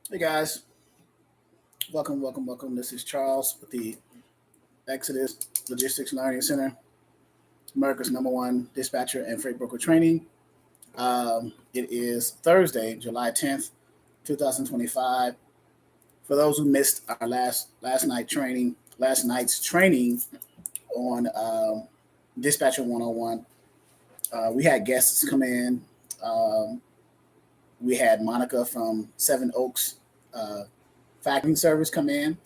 Hey guys, welcome. This is Charles with the Exodus Logistics Learning Center, America's #1 dispatcher and freight broker training. It is Thursday, July 10th, 2025. For those who missed our last night's training on Dispatcher 101, we had guests come in. Um, we had Monica from Seven Oaks Factoring Service come in,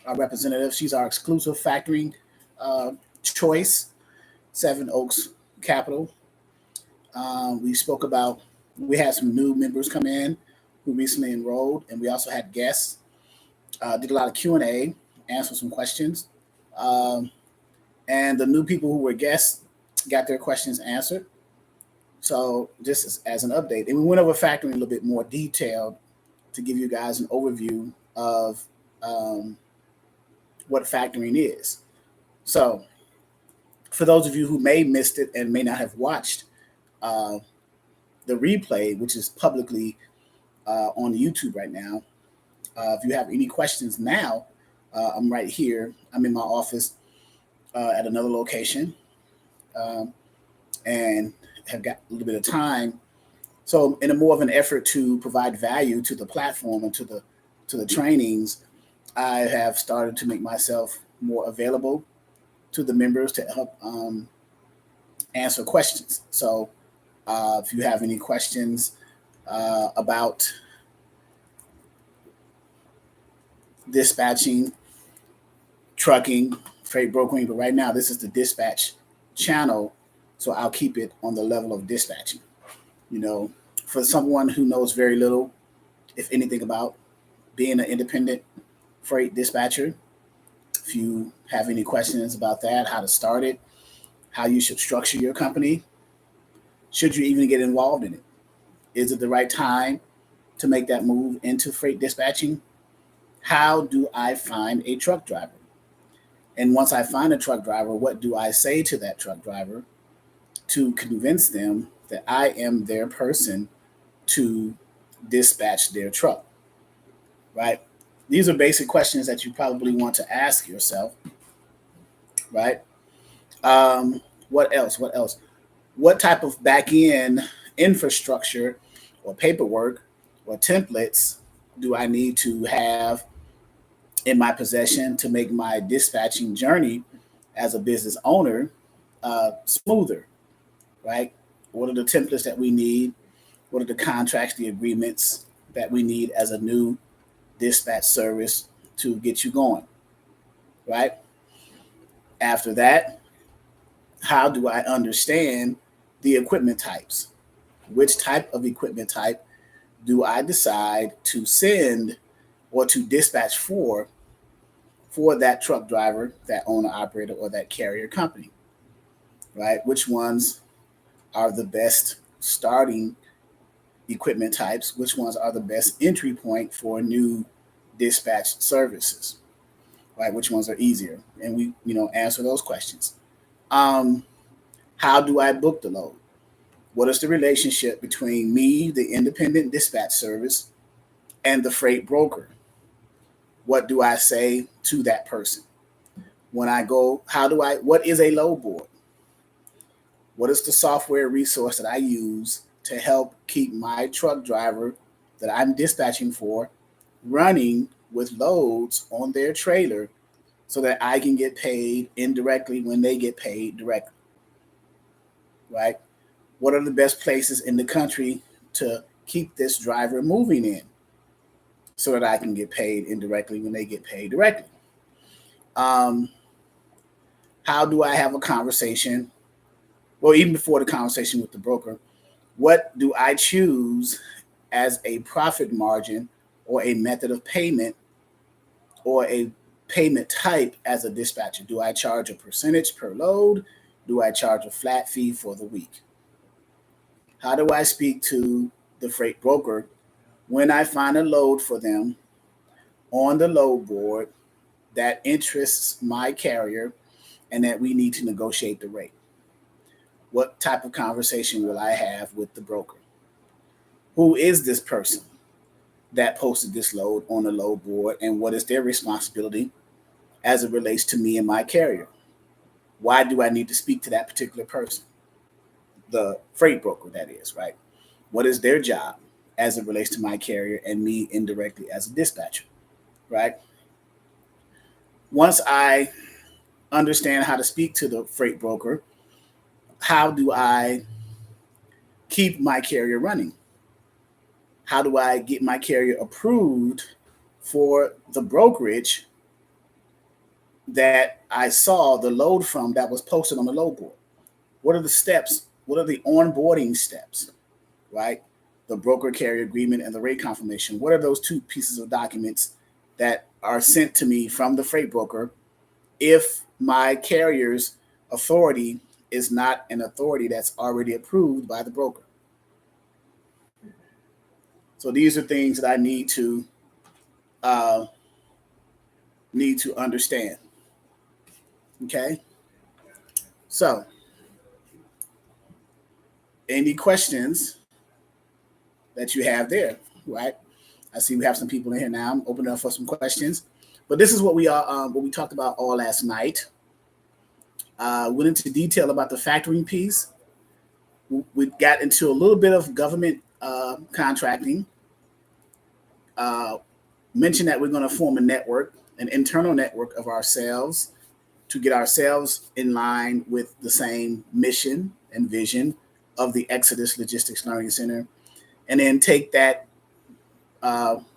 our representative. She's our exclusive factoring uh, choice, Seven Oaks Capital. We had some new members come in who recently enrolled, and we also had guests. Did a lot of Q&A, answered some questions. Um, and the new people who were guests got their questions answered. So just as an update, and we went over factoring a little bit more detailed to give you guys an overview of um, what factoring is. So for those of you who may missed it and may not have watched uh, the replay, which is publicly on YouTube right now, if you have any questions now, I'm right here. I'm in my office at another location, um, and have got a little bit of time. So, in a more of an effort to provide value to the platform and to the trainings, I have started to make myself more available to the members to help answer questions. So, if you have any questions about dispatching, trucking, freight brokering, but right now this is the dispatch channel, so I'll keep it on the level of dispatching. You know, for someone who knows very little, if anything, about being an independent freight dispatcher, if you have any questions about that, how to start it, how you should structure your company, should you even get involved in it? Is it the right time to make that move into freight dispatching? How do I find a truck driver? And once I find a truck driver, what do I say to that truck driver to convince them that I am their person to dispatch their truck? Right? These are basic questions that you probably want to ask yourself. Right? What else? What else? What type of back end infrastructure or paperwork or templates do I need to have in my possession to make my dispatching journey as a business owner smoother, right? What are the templates that we need? What are the contracts, the agreements that we need as a new dispatch service to get you going, right? After that, how do I understand the equipment types? Which type of equipment type do I decide to send or to dispatch for that truck driver, that owner operator, or that carrier company, right? Which ones are the best starting equipment types? Which ones are the best entry point for new dispatch services, right? Which ones are easier? And we, answer those questions. Um, how do I book the load? What is the relationship between me, the independent dispatch service, and the freight broker? What do I say to that person? When I go, what is a load board? What is the software resource that I use to help keep my truck driver that I'm dispatching for running with loads on their trailer so that I can get paid indirectly when they get paid directly, right? What are the best places in the country to keep this driver moving in so that I can get paid indirectly when they get paid directly? Um, how do I have a conversation? Well, even before the conversation with the broker, what do I choose as a profit margin or a method of payment or a payment type as a dispatcher? Do I charge a percentage per load? Do I charge a flat fee for the week? How do I speak to the freight broker when I find a load for them on the load board that interests my carrier and that we need to negotiate the rate? What type of conversation will I have with the broker? Who is this person? that posted this load on the load board, and what is their responsibility as it relates to me and my carrier? Why do I need to speak to that particular person? The freight broker, that is, right? What is their job as it relates to my carrier and me indirectly as a dispatcher, right? Once I understand how to speak to the freight broker, how do I keep my carrier running? How do I get my carrier approved for the brokerage that I saw the load from that was posted on the load board? What are the steps? What are the onboarding steps, right? The broker carrier agreement and the rate confirmation. What are those two pieces of documents that are sent to me from the freight broker if my carrier's authority is not an authority that's already approved by the broker? So these are things that I need to understand. Okay. So, any questions that you have there, right? I see we have some people in here now. I'm opening up for some questions, but this is what we talked about all last night. Went into detail about the factoring piece. We got into a little bit of government contracting. Mentioned that we're going to form a network, an internal network of ourselves to get ourselves in line with the same mission and vision of the Exodus Logistics Learning Center, and then take that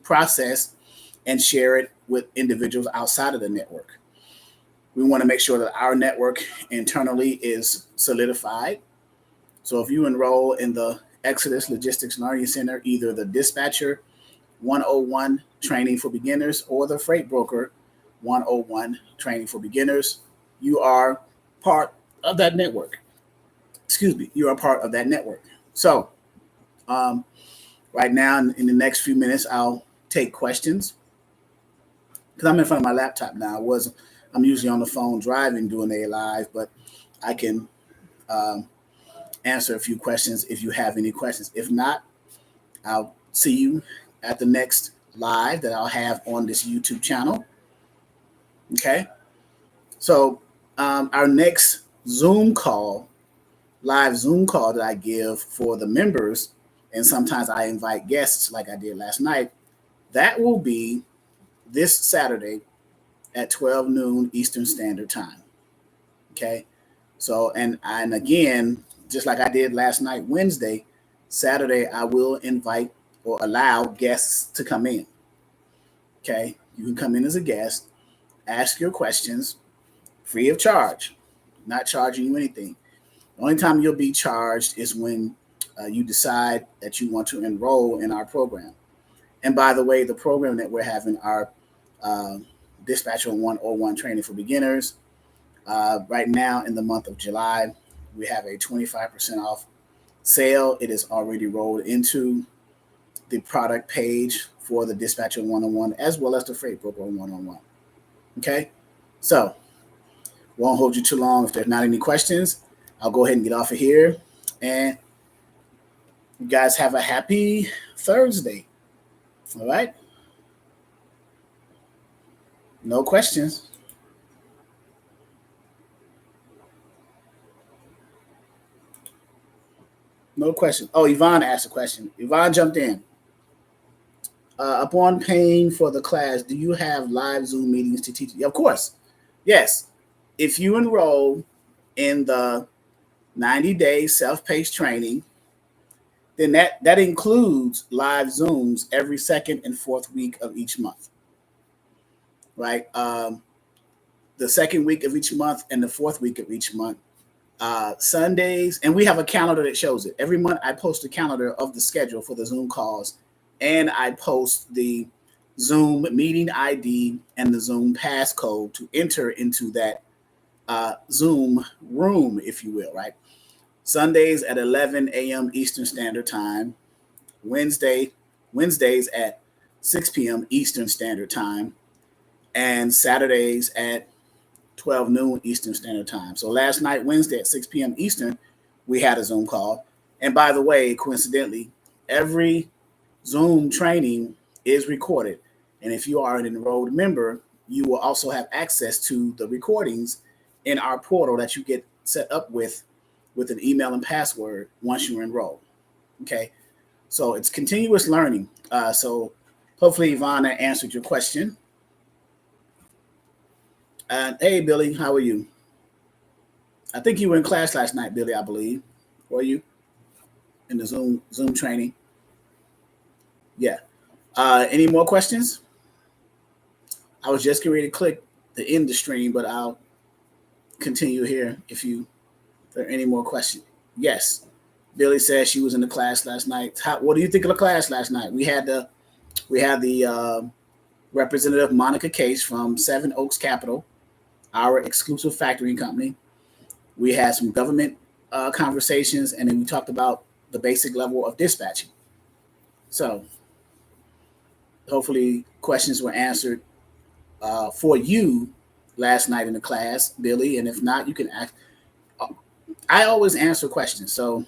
process and share it with individuals outside of the network. We want to make sure that our network internally is solidified. So if you enroll in the Exodus Logistics Learning Center, either the Dispatcher 101 Training for Beginners or the Freight Broker 101 Training for Beginners, you are part of that network. Excuse me, you are part of that network. So right now, in the next few minutes, I'll take questions because I'm in front of my laptop now. I'm usually on the phone driving doing a live, but I can answer a few questions if you have any questions. If not, I'll see you at the next live that I'll have on this YouTube channel. Okay. So our next live Zoom call that I give for the members, and sometimes I invite guests like I did last night, that will be this Saturday at 12 noon Eastern Standard Time. Okay. So, and again, just like I did last night, Wednesday, Saturday, I will invite or allow guests to come in. Okay. You can come in as a guest, ask your questions free of charge, not charging you anything. The only time you'll be charged is when you decide that you want to enroll in our program. And by the way, the program that we're having, our Dispatcher 101 Training for Beginners, right now in the month of July, we have a 25% off sale. It is already rolled into the product page for the Dispatcher 101 as well as the Freight Broker 101. Okay, so won't hold you too long. If there's not any questions, I'll go ahead and get off of here. And you guys have a happy Thursday. All right. No questions. No question. Oh, Yvonne asked a question. Yvonne jumped in. Upon paying for the class, do you have live Zoom meetings to teach? Of course. Yes. If you enroll in the 90-day self-paced training, then that includes live Zooms every second and fourth week of each month. Right? The second week of each month and the fourth week of each month. Sundays, and we have a calendar that shows it. Every month I post a calendar of the schedule for the Zoom calls, and I post the Zoom meeting ID and the Zoom passcode to enter into that Zoom room, if you will, right? Sundays at 11 a.m. Eastern Standard Time, Wednesdays at 6 p.m. Eastern Standard Time, and Saturdays at 12 noon Eastern Standard Time. So last night, Wednesday at 6 p.m. Eastern, we had a Zoom call. And by the way, coincidentally, every Zoom training is recorded. And if you are an enrolled member, you will also have access to the recordings in our portal that you get set up with an email and password once you're enrolled. Okay, so it's continuous learning. So hopefully Ivana answered your question. Hey, Billy, how are you? I think you were in class last night, Billy, I believe. Were you in the Zoom training? Yeah. Any more questions? I was just getting ready to click the end the stream, but I'll continue here if there are any more questions. Yes. Billy says she was in the class last night. What do you think of the class last night? We had the Representative Monica Case from Seven Oaks Capital, our exclusive factoring company. We had some government conversations, and then we talked about the basic level of dispatching. So hopefully questions were answered for you last night in the class, Billy. And if not, you can ask. I always answer questions. So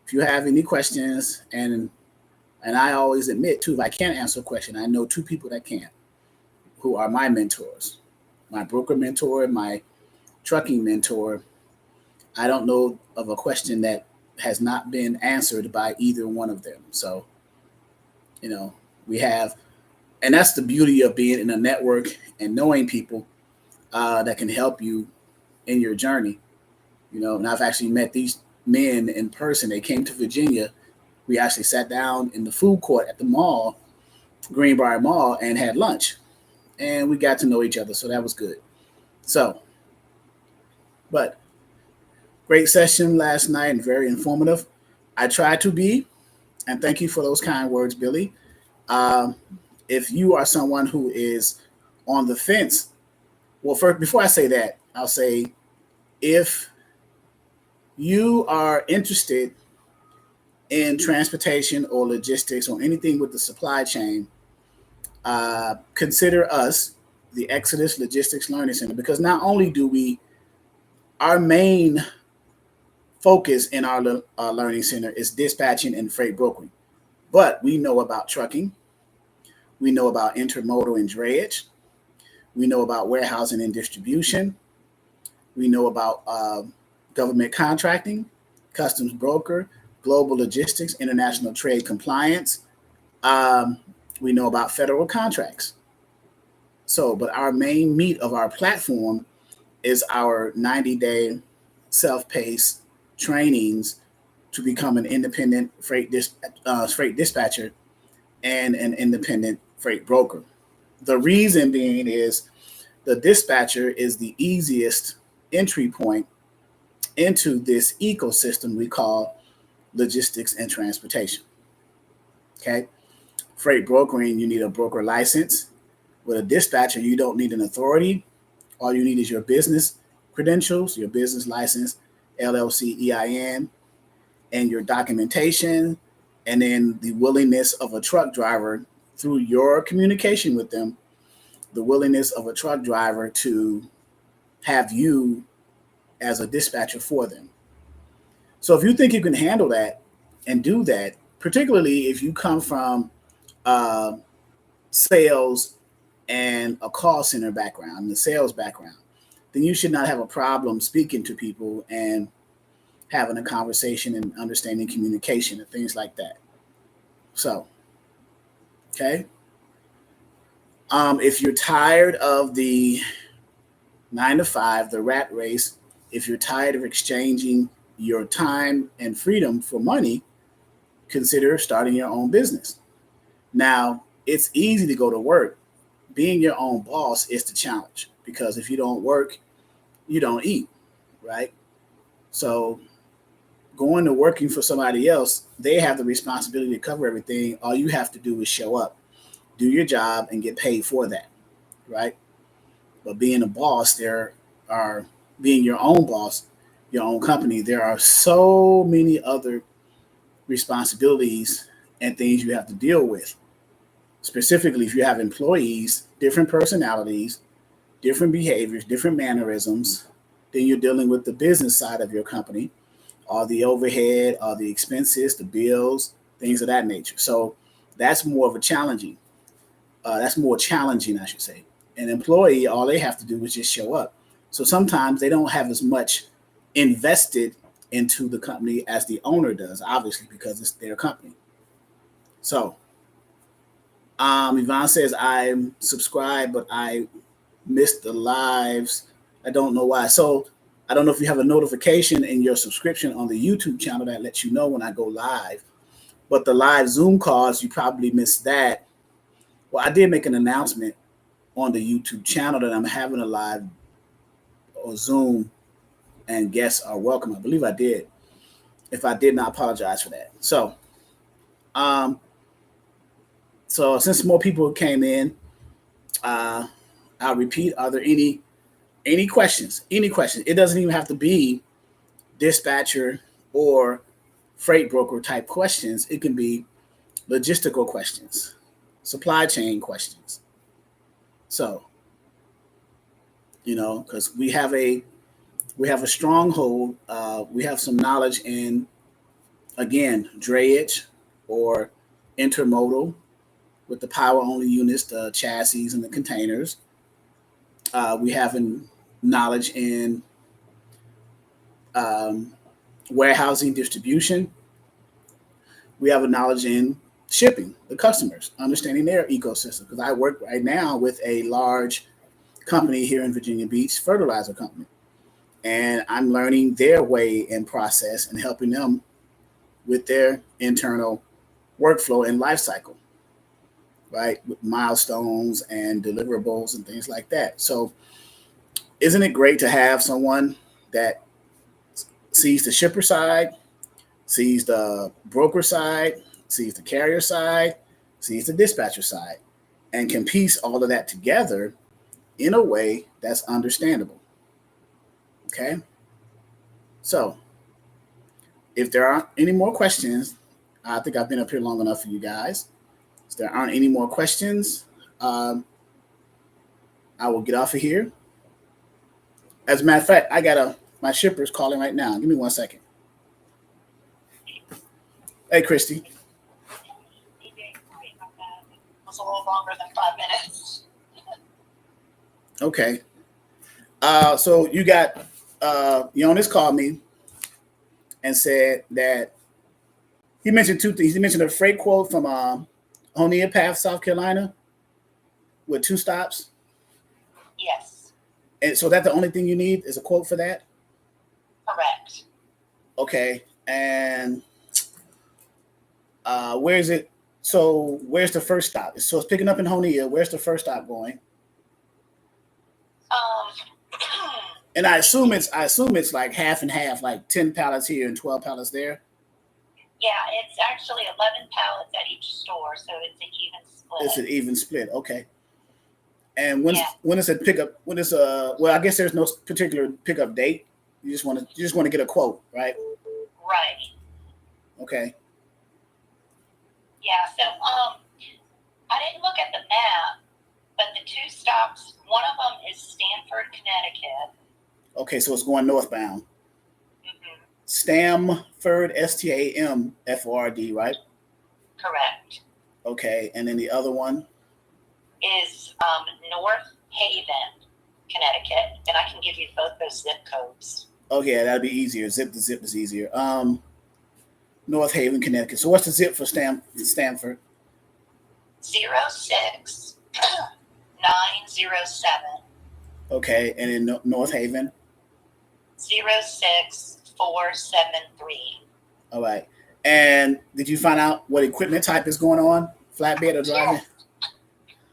if you have any questions, and I always admit too, if I can't answer a question, I know two people that can, who are my mentors, my broker mentor, my trucking mentor. I don't know of a question that has not been answered by either one of them. So, we have, and that's the beauty of being in a network and knowing people that can help you in your journey. And I've actually met these men in person. They came to Virginia. We actually sat down in the food court at the mall, Greenbrier Mall, and had lunch. And we got to know each other. So that was good. So, but great session last night and very informative. I tried to be, and thank you for those kind words, Billy. If you are someone who is on the fence, well, first, before I say that, I'll say if you are interested in transportation or logistics or anything with the supply chain, consider us the Exodus Logistics Learning Center, because not only do our main focus in our learning center is dispatching and freight brokering, but we know about trucking, we know about intermodal and drayage, we know about warehousing and distribution, we know about government contracting, customs broker, global logistics, international trade compliance. We know about federal contracts. So, but our main meat of our platform is our 90-day self-paced trainings to become an independent freight dispatcher and an independent freight broker. The reason being is the dispatcher is the easiest entry point into this ecosystem we call logistics and transportation. Okay. Freight brokering, you need a broker license. With a dispatcher, you don't need an authority. All you need is your business credentials, your business license, LLC, EIN, and your documentation, and then the willingness of a truck driver through your communication with them, the willingness of a truck driver to have you as a dispatcher for them. So if you think you can handle that and do that, particularly if you come from sales and a call center background, the sales background, then you should not have a problem speaking to people and having a conversation and understanding communication and things like that. So, okay. If you're tired of the 9 to 5, the rat race, if you're tired of exchanging your time and freedom for money, consider starting your own business. Now, it's easy to go to work. Being your own boss is the challenge, because if you don't work, you don't eat, right? So going to working for somebody else, they have the responsibility to cover everything. All you have to do is show up, do your job, and get paid for that, right? But being a boss, being your own boss, your own company, there are so many other responsibilities and things you have to deal with. Specifically, if you have employees, different personalities, different behaviors, different mannerisms, then you're dealing with the business side of your company, all the overhead, all the expenses, the bills, things of that nature. So that's more of a challenging. That's more challenging, I should say. An employee, all they have to do is just show up. So sometimes they don't have as much invested into the company as the owner does, obviously, because it's their company. So Yvonne says, I'm subscribed, but I missed the lives. I don't know why. So I don't know if you have a notification in your subscription on the YouTube channel that lets you know when I go live. But the live Zoom calls, you probably missed that. Well, I did make an announcement on the YouTube channel that I'm having a live or Zoom and guests are welcome. I believe I did. If I didn't, I apologize for that. So since more people came in, I'll repeat. Are there any questions? Any questions? It doesn't even have to be dispatcher or freight broker type questions. It can be logistical questions, supply chain questions. So, because we have a stronghold. We have some knowledge in, again, drayage or intermodal with the power only units, the chassis and the containers. We have knowledge in warehousing, distribution. We have a knowledge in shipping, the customers, understanding their ecosystem. Because I work right now with a large company here in Virginia Beach, fertilizer company. And I'm learning their way and process and helping them with their internal workflow and life cycle, right? With milestones and deliverables and things like that. So isn't it great to have someone that sees the shipper side, sees the broker side, sees the carrier side, sees the dispatcher side, and can piece all of that together in a way that's understandable? Okay? So if there aren't any more questions, I think I've been up here long enough for you guys. If there aren't any more questions, I will get off of here. As a matter of fact, I got my shipper's calling right now. Give me 1 second. Hey, Christy. It was a little longer than 5 minutes. Okay. So you got Jonas called me and said that he mentioned two things. He mentioned a freight quote from Honea Path, South Carolina, with 2 stops. Yes. And so that's the only thing you need is a quote for that? Correct. Okay. And where is it? So where's the first stop? So it's picking up in Honea. Where's the first stop going? And I assume it's like half and half, like 10 pallets here and 12 pallets there. Yeah, it's actually 11 pallets at each store, so it's an even split. It's an even split. Okay. And when is it pickup? When is well, I guess there's no particular pickup date. You just want to get a quote, right? Right. Okay. Yeah. So I didn't look at the map, but the 2 stops. One of them is Stamford, Connecticut. Okay, so it's going northbound. Mm-hmm. Stamford, Stamford, right? Correct. Okay, and then the other one is North Haven, Connecticut, and I can give you both those zip codes. Oh yeah, that'd be easier. Zip is easier. North Haven, Connecticut. So what's the zip for Stamford? 06907. Okay, and in North Haven? 06473. All right. And did you find out what equipment type is going on? Flatbed or driving?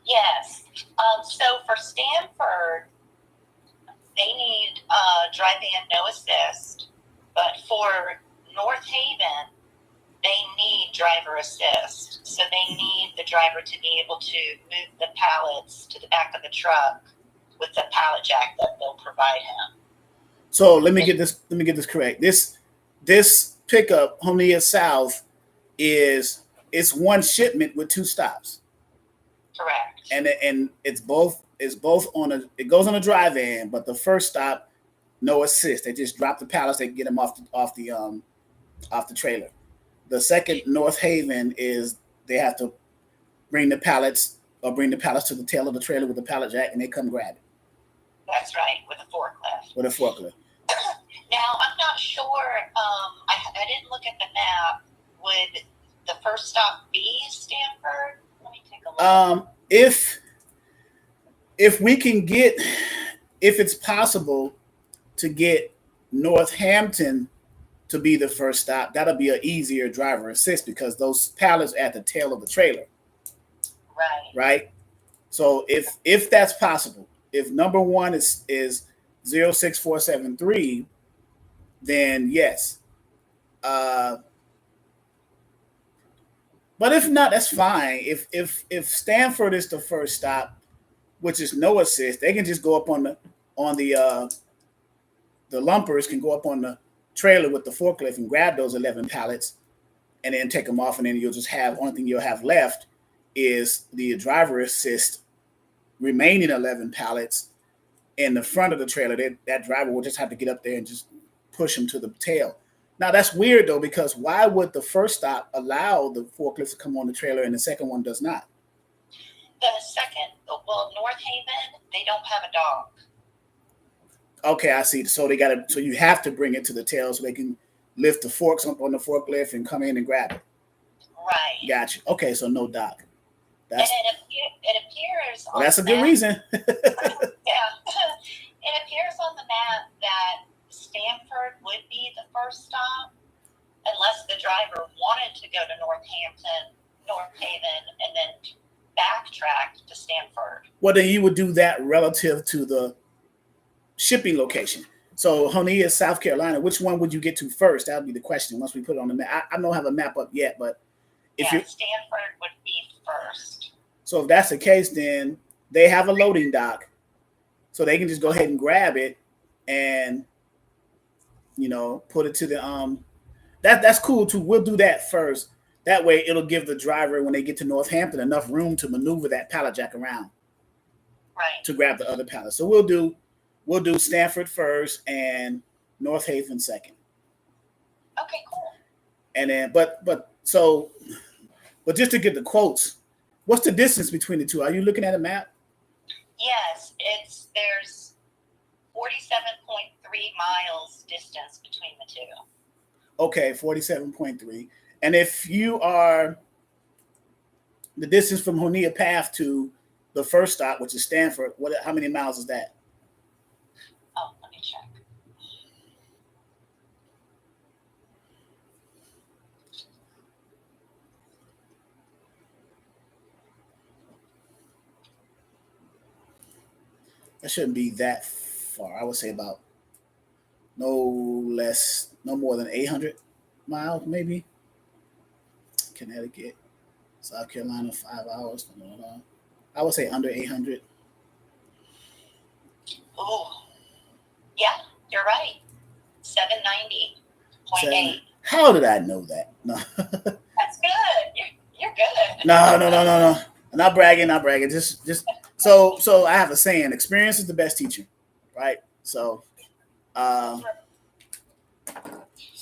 Yes. So for Stamford, they need dry van no assist, but for North Haven, they need driver assist. So they need the driver to be able to move the pallets to the back of the truck with the pallet jack that they'll provide him. So let me get this correct. This pickup, Honea South, it's one shipment with 2 stops. Correct. And it goes on a dry van, but the first stop, no assist. They just drop the pallets, they get them off the trailer. The second North Haven is they have to bring the pallets to the tail of the trailer with the pallet jack, and they come grab it. That's right, with a forklift. With a forklift. Now, I'm not sure. I didn't look at the map. Would the first stop be Stanford? Let me take a look. If we can get, if it's possible to get Northampton to be the first stop, that'll be an easier driver assist because those pallets are at the tail of the trailer. Right. Right. So if that's possible, if number one is 06473, then yes. But if not, that's fine. If Stanford is the first stop, which is no assist, they can just go up on the lumpers can go up on the trailer with the forklift and grab those 11 pallets and then take them off, and then you'll just have, only thing you'll have left is the driver assist remaining 11 pallets in the front of the trailer. That driver will just have to get up there and just push them to the tail. Now that's weird though, because why would the first stop allow the forklift to come on the trailer and the second one does not? North Haven, they don't have a dock. Okay, I see. So so you have to bring it to the tail so they can lift the forks up on the forklift and come in and grab it. Right. Gotcha. Okay, so no dock. And it appears. Well, that's a good reason. Yeah. It appears on the map that Stanford would be the first stop, unless the driver wanted to go to North Haven, and then backtrack to Stanford. Well, then you would do that relative to the shipping location. So Honea, South Carolina, which one would you get to first? That would be the question once we put it on the map. I don't have a map up yet, but Stanford would be first. So if that's the case, then they have a loading dock, so they can just go ahead and grab it and, put it to the that's cool too. We'll do that first. That way it'll give the driver, when they get to Northampton, enough room to maneuver that pallet jack around. Right. To grab the other pallet. So we'll do Stanford first and North Haven second. Okay, cool. And then but just to get the quotes, what's the distance between the two? Are you looking at a map? Yes, there's 47.3 miles distance between the two. Okay, 47.3. And if you are the distance from Honea Path to the first stop, which is Stanford, how many miles is that? Oh, let me check. That shouldn't be that far. I would say about no more than 800 miles, maybe. Connecticut, South Carolina, 5 hours. I would say under 800. Oh, yeah, you're right. 790.8. How did I know that? No. That's good. You're good. No. Not bragging. Just so I have a saying: experience is the best teacher, right? So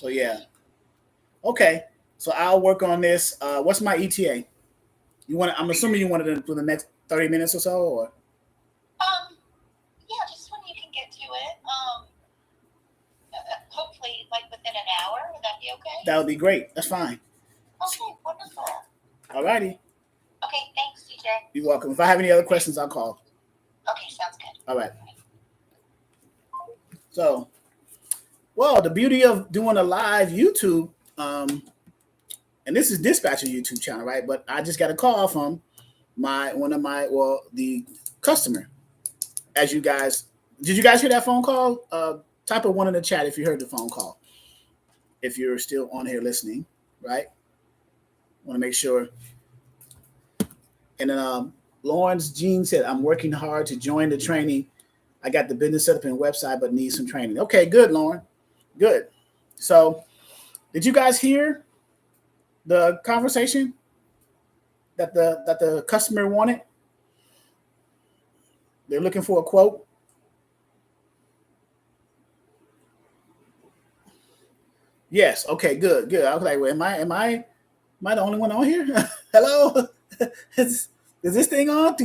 yeah. Okay. So I'll work on this. What's my ETA? I'm assuming you wanted it for the next 30 minutes or so, or? Yeah, just when you can get to it. Hopefully, like within an hour. Would that be okay? That would be great. That's fine. Okay, wonderful. All righty. Okay, thanks, DJ. You're welcome. If I have any other questions, I'll call. Okay, sounds good. All right. So, well, the beauty of doing a live YouTube, and this is Dispatcher YouTube channel, right? But I just got a call from the customer. As you guys, did you guys hear that phone call? Type of one in the chat if you heard the phone call. If you're still on here listening, right? Want to make sure. And then Lawrence Jean said, I'm working hard to join the training. I got the business set up and website, but need some training. Okay, good, Lauren. Good. So did you guys hear the conversation that the customer wanted? They're looking for a quote. Yes. Okay, good. I was like, well, am I the only one on here? Hello? Is this thing on?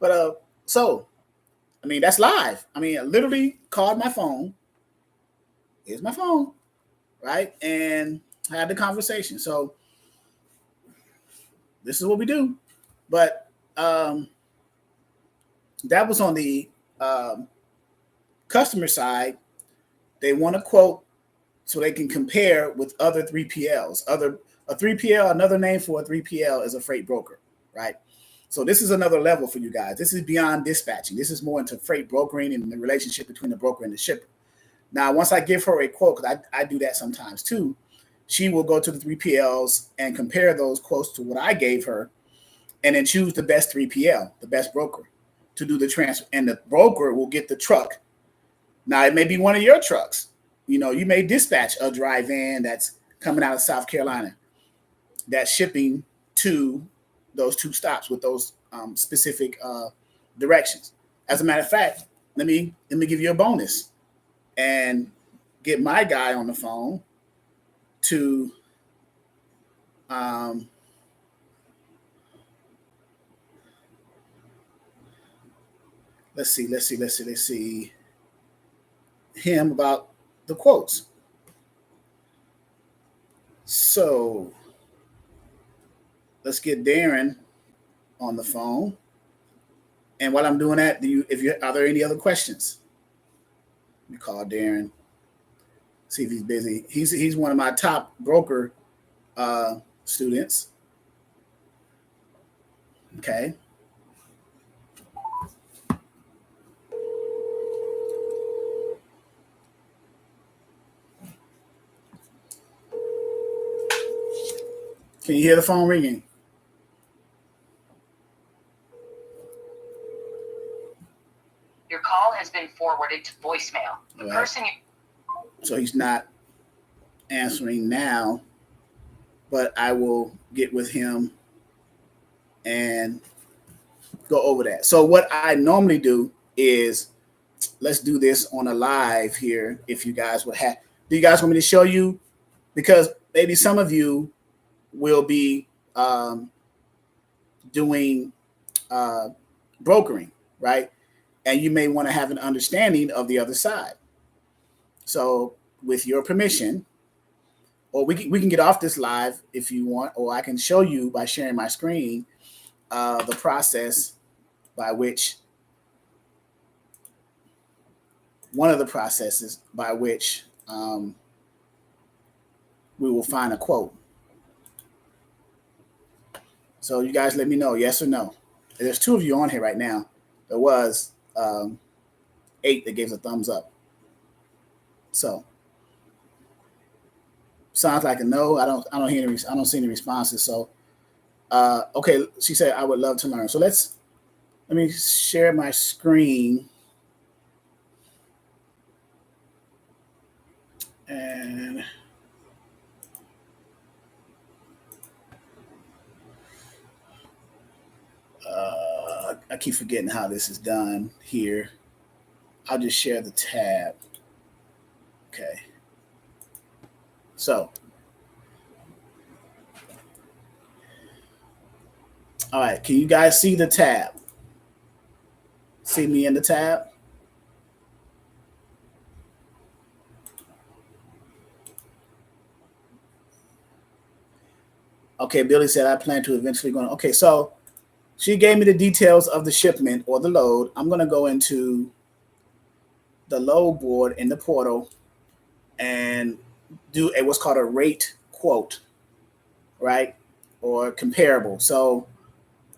But so I mean that's live. I mean, I literally called my phone. Here's my phone, right? And had the conversation. So this is what we do. But that was on the um, customer side. They want a quote so they can compare with other 3PLs. A 3PL, another name for a 3PL is a freight broker, right? So this is another level for you guys. This is beyond dispatching. This is more into freight brokering and the relationship between the broker and the shipper. Now, once I give her a quote, because I do that sometimes too, she will go to the 3PLs and compare those quotes to what I gave her and then choose the best 3PL, the best broker to do the transfer. And the broker will get the truck. Now, it may be one of your trucks. You know, you may dispatch a dry van that's coming out of South Carolina that's shipping to those two stops with those specific directions. As a matter of fact, let me give you a bonus and get my guy on the phone to let's see him about the quotes. So let's get Darren on the phone. And while I'm doing that, are there any other questions? Let me call Darren. See if he's busy. He's one of my top broker students. Okay. Can you hear the phone ringing? Your call has been forwarded to voicemail. The person So he's not answering now, but I will get with him and go over that. So what I normally do is let's do this on a live here. If you guys would have, do you guys want me to show you? Because maybe some of you will be doing brokering, right? And you may want to have an understanding of the other side. So with your permission, or we can get off this live if you want, or I can show you by sharing my screen the process by which, one of the processes by which we will find a quote. So you guys let me know, yes or no. There's 2 of you on here right now. There was 8 that gave us a thumbs up. So sounds like a no. I don't see any responses. So okay, she said I would love to learn. So let me share my screen. And I keep forgetting how this is done here. I'll just share the tab. Okay. So, all right. Can you guys see the tab? See me in the tab? Okay, Billy said I plan to eventually go on. Okay, so she gave me the details of the shipment or the load. I'm going to go into the load board in the portal and do what's called a rate quote, right? Or comparable. So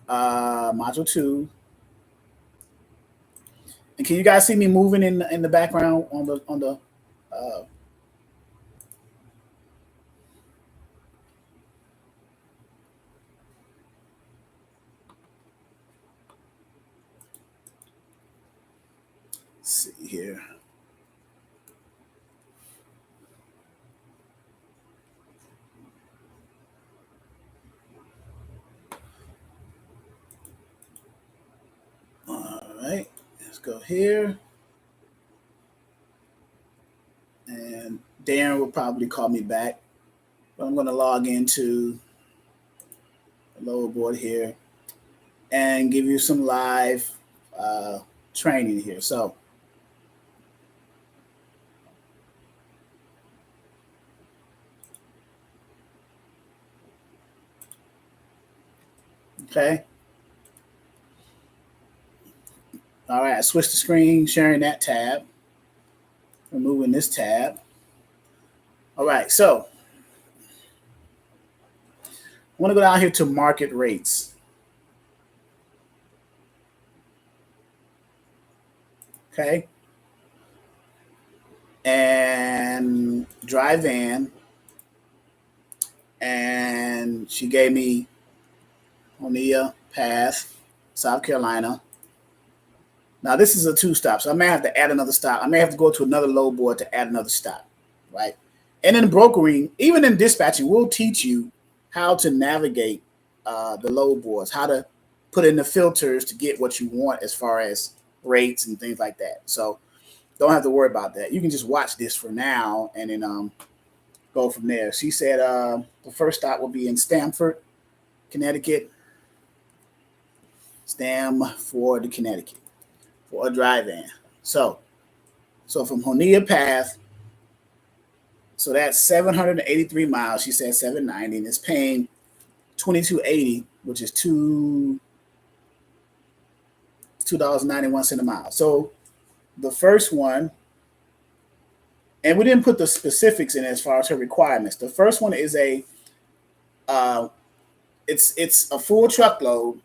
module 2. And can you guys see me moving in the background on the let's see here. All right, let's go here. And Darren will probably call me back. But I'm going to log into load board here and give you some live training here. So okay. All right, I switched the screen, sharing that tab, removing this tab. All right, so I want to go down here to market rates. Okay. And drive in. And she gave me Oneida Path, South Carolina. Now this is a 2-stop, so I may have to add another stop. I may have to go to another load board to add another stop, right? And in brokering, even in dispatching, we'll teach you how to navigate the load boards, how to put in the filters to get what you want as far as rates and things like that. So don't have to worry about that. You can just watch this for now and then go from there. She said the first stop will be in Stamford, Connecticut. Stamford, Connecticut for a drive-in. So from Oneida Path, so that's 783 miles. She said 790, and it's paying $22.80, which is $2.91 a mile. So the first one, and we didn't put the specifics in as far as her requirements. The first one is it's a full truckload,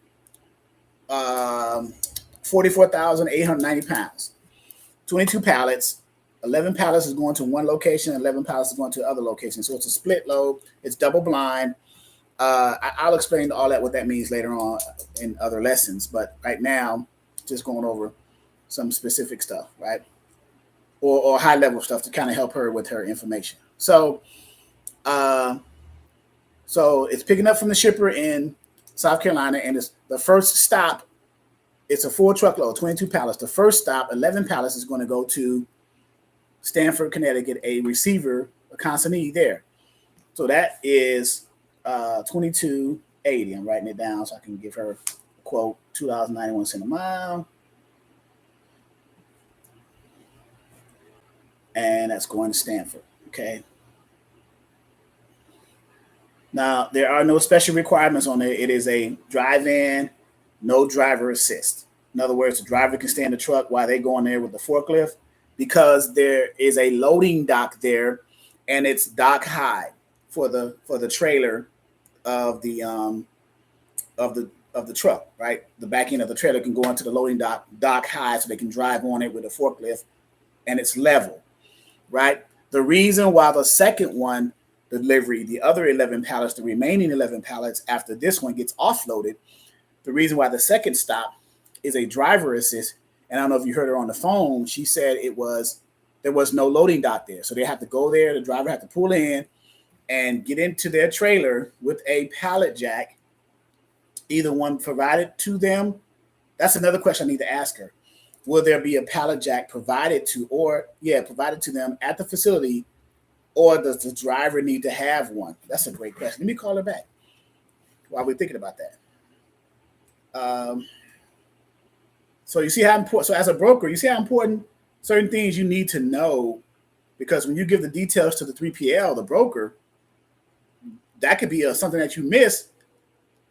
44,890 pounds, 22 pallets. 11 pallets is going to one location, 11 pallets is going to other locations. So it's a split load. It's double blind. I'll explain all that, what that means later on in other lessons. But right now, just going over some specific stuff, right? Or high level stuff to kind of help her with her information. So it's picking up from the shipper in South Carolina, and it's the first stop. It's a full truckload, 22 pallets. The first stop, 11 pallets, is going to go to Stamford, Connecticut, a receiver, a consignee there. So that is $22.80. I'm writing it down so I can give her a quote, $2.91 a mile. And that's going to Stamford. Okay. Now, there are no special requirements on it. It is a drive-in, no driver assist. In other words, the driver can stay in the truck while they go in there with the forklift, because there is a loading dock there, and it's dock high for the trailer of the truck, right? The back end of the trailer can go into the loading dock high, so they can drive on it with a forklift, and it's level, right? The reason why the second one delivery, the other 11 pallets, the remaining 11 pallets after this one gets offloaded, the reason why the second stop is a driver assist, and I don't know if you heard her on the phone, she said there was no loading dock there. So they have to go there, the driver have to pull in and get into their trailer with a pallet jack, either one provided to them. That's another question I need to ask her. Will there be a pallet jack provided to them at the facility, or does the driver need to have one? That's a great question. Let me call her back while we're thinking about that. So you see how important, so as a broker, you see how important certain things you need to know, because when you give the details to the 3PL, the broker, that could be something that you miss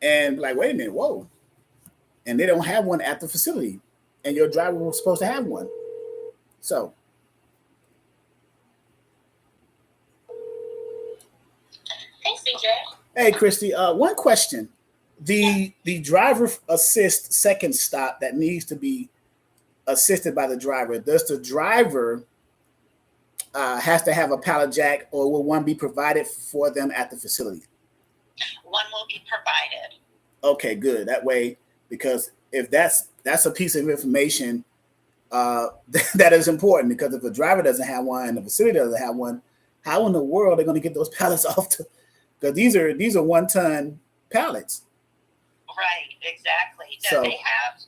and be like, wait a minute, whoa. And they don't have one at the facility, and your driver was supposed to have one. So. Thanks, CJ. Hey, Christy, one question. The driver assist second stop that needs to be assisted by the driver, does the driver has to have a pallet jack, or will one be provided for them at the facility? One will be provided. Okay, good. That way, because if that's a piece of information that is important, because if the driver doesn't have one and the facility doesn't have one, how in the world are they going to get those pallets off to? Because these are 1-ton pallets. Right, exactly. So they have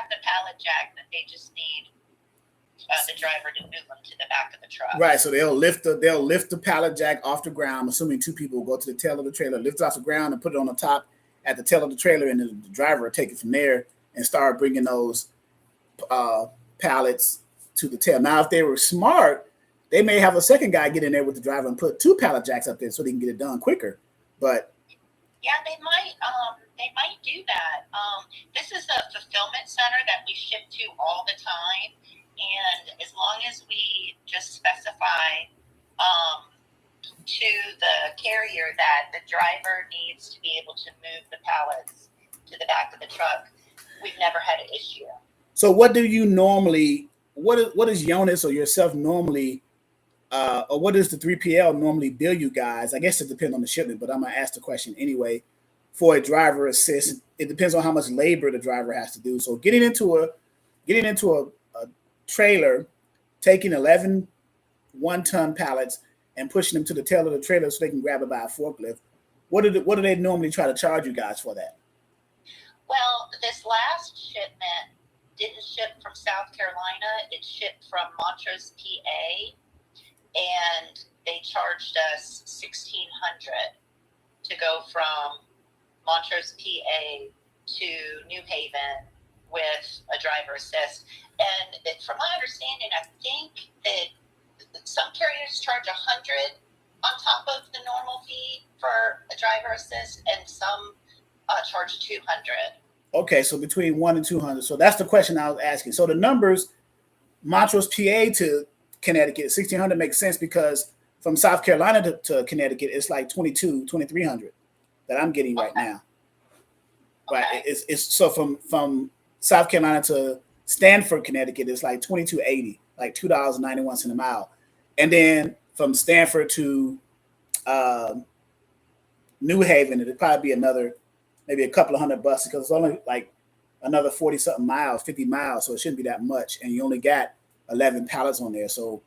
the pallet jack, that they just need the driver to move them to the back of the truck. Right, so they'll lift the pallet jack off the ground. I'm assuming 2 people will go to the tail of the trailer, lift it off the ground, and put it on the top at the tail of the trailer, and the driver will take it from there and start bringing those pallets to the tail. Now, if they were smart, they may have a second guy get in there with the driver and put 2 pallet jacks up there so they can get it done quicker. But yeah, they might do that. This is a fulfillment center that we ship to all the time, and as long as we just specify to the carrier that the driver needs to be able to move the pallets to the back of the truck, we've never had an issue. So what do you normally, what is Jonas or yourself normally, or what does the 3PL normally bill you guys? I guess it depends on the shipment, but I'm going to ask the question anyway. For a driver assist, it depends on how much labor the driver has to do. So getting into a trailer, taking 11 1-ton pallets and pushing them to the tail of the trailer so they can grab it by a forklift, what do they normally try to charge you guys for that? Well, this last shipment didn't ship from South Carolina. It shipped from Montrose, PA, and they charged us $1,600 to go from Montrose, PA to New Haven with a driver assist. And from my understanding, I think that some carriers charge $100 on top of the normal fee for a driver assist, and some charge $200. Okay, so between $100 and $200. So that's the question I was asking. So the numbers, Montrose, PA to Connecticut, $1,600 makes sense because from South Carolina to Connecticut, it's like $2,300 that I'm getting right now. Right, it's so from South Carolina to Stanford, Connecticut, it's like $22.80, like $2.91 a mile, and then from Stanford to New Haven, it'd probably be maybe a couple of $100 because it's only like another 40 something miles, 50 miles, so it shouldn't be that much, and you only got 11 pallets on there. So,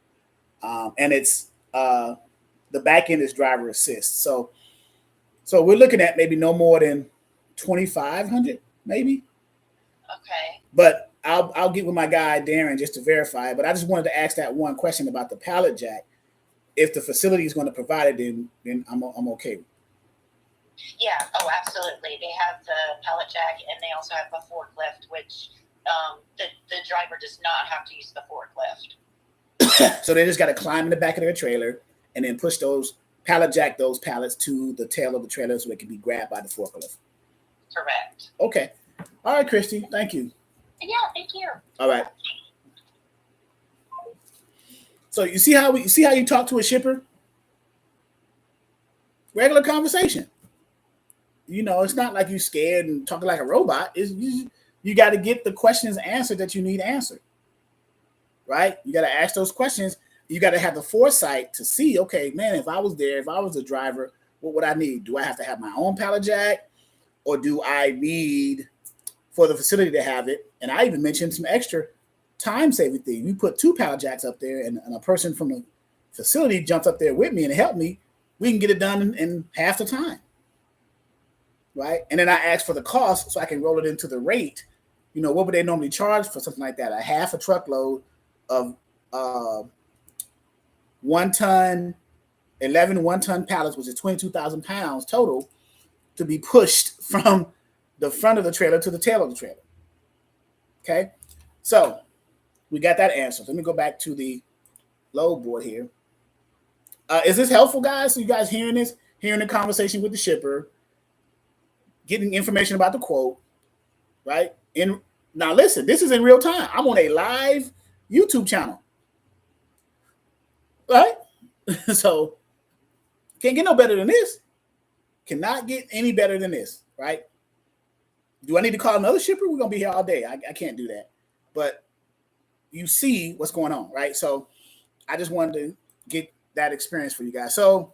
and it's the back end is driver assist. So we're looking at maybe no more than 2,500, maybe. Okay. But I'll get with my guy Darren just to verify. But I just wanted to ask that one question about the pallet jack. If the facility is going to provide it, then I'm okay. Yeah. Oh, absolutely. They have the pallet jack, and they also have a forklift, which the driver does not have to use the forklift. So they just got to climb in the back of their trailer and then push those pallets to the tail of the trailer so they can be grabbed by the forklift. Correct. Okay. All right, Christy. Thank you. Yeah, thank you. All right. So you see how you talk to a shipper? Regular conversation. You know, it's not like you're scared and talking like a robot. You got to get the questions answered that you need answered. Right? You got to ask those questions. You got to have the foresight to see, okay, man, if I was there, if I was the driver, what would I need? Do I have to have my own pallet jack? Or do I need for the facility to have it? And I even mentioned some extra time-saving thing. We put 2 pallet jacks up there, and a person from the facility jumps up there with me and help me. We can get it done in half the time, right? And then I ask for the cost so I can roll it into the rate. You know, what would they normally charge for something like that? A half a truckload of 1-ton, 11 1-ton pallets, which is 22,000 pounds total, to be pushed from the front of the trailer to the tail of the trailer. Okay, so we got that answer. Let me go back to the load board here. Is this helpful, guys? So you guys hearing this, hearing the conversation with the shipper, getting information about the quote, right? And now listen, this is in real time. I'm on a live YouTube channel, right? So can't get no better than this. Cannot get any better than this, right? Do I need to call another shipper? We're going to be here all day. I can't do that. But you see what's going on, right? So I just wanted to get that experience for you guys. So,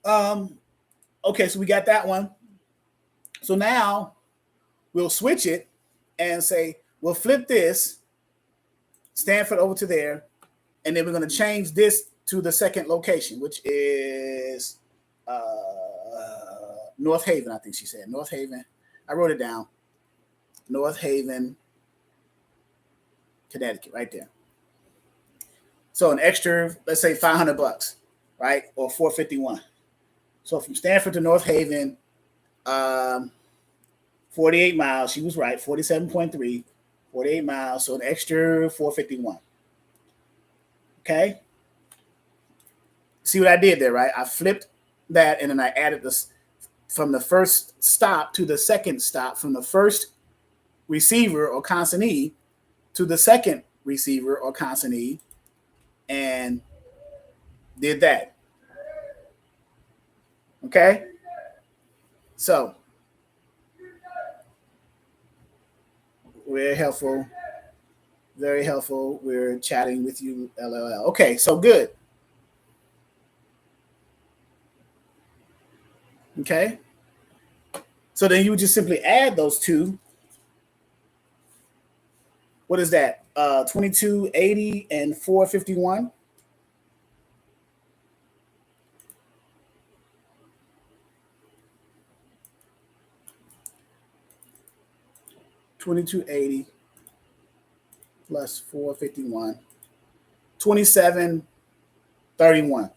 okay, so we got that one. So now we'll switch it and say, we'll flip this, Stanford over to there, and then we're going to change this to the second location, which is North Haven, I think she said. North Haven. I wrote it down. North Haven, Connecticut, right there. So an extra, let's say $500, right? Or $451. So from Stanford to North Haven, 48 miles. She was right. 47.3. 48 miles. So an extra 451. Okay. See what I did there, right? I flipped that and then I added this from the first stop to the second stop, from the first receiver or consignee to the second receiver or consignee, and did that. Okay? So, very helpful. Very helpful. We're chatting with you, LLL. Okay, so good. Okay? So then you would just simply add those two. What is that? 2280 and 451. $22.80 plus 451. $27.31.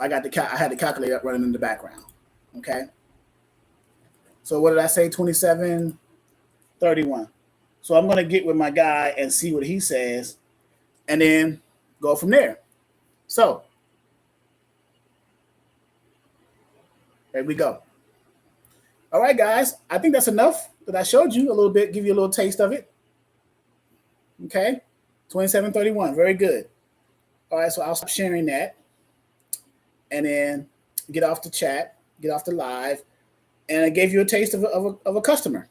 I had the calculator running in the background. Okay. So what did I say? $27.31. So I'm gonna get with my guy and see what he says, and then go from there. So there we go. All right, guys. I think that's enough that I showed you a little bit, give you a little taste of it. Okay. 27.31. Very good. All right, so I'll stop sharing that and then get off the chat, get off the live, and I gave you a taste of a customer,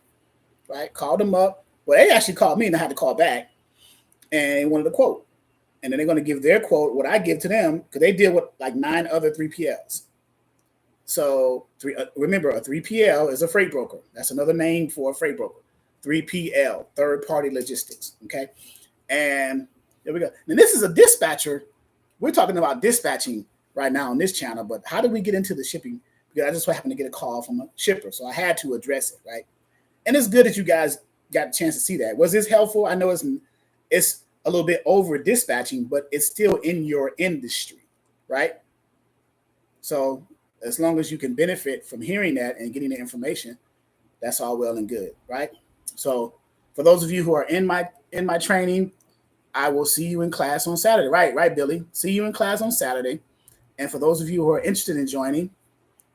right? Called them up. Well, they actually called me and I had to call back and they wanted a quote. And then they're going to give their quote, what I give to them, because they deal with like 9 other 3PLs. So remember, a 3PL is a freight broker. That's another name for a freight broker. 3PL, third party logistics. Okay. And there we go. And this is a dispatcher. We're talking about dispatching right now on this channel, but how did we get into the shipping? Because I just happened to get a call from a shipper, so I had to address it, right? And it's good that you guys got a chance to see that. Was this helpful? I know it's a little bit over dispatching, but it's still in your industry, right? So as long as you can benefit from hearing that and getting the information, that's all well and good, right? So for those of you who are in my training, I will see you in class on Saturday. Right, Billy. See you in class on Saturday. And for those of you who are interested in joining,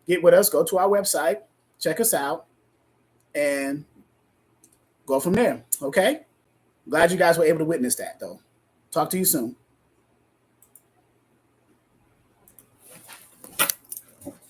get with us, go to our website, check us out, and go from there. Okay? Glad you guys were able to witness that, though. Talk to you soon.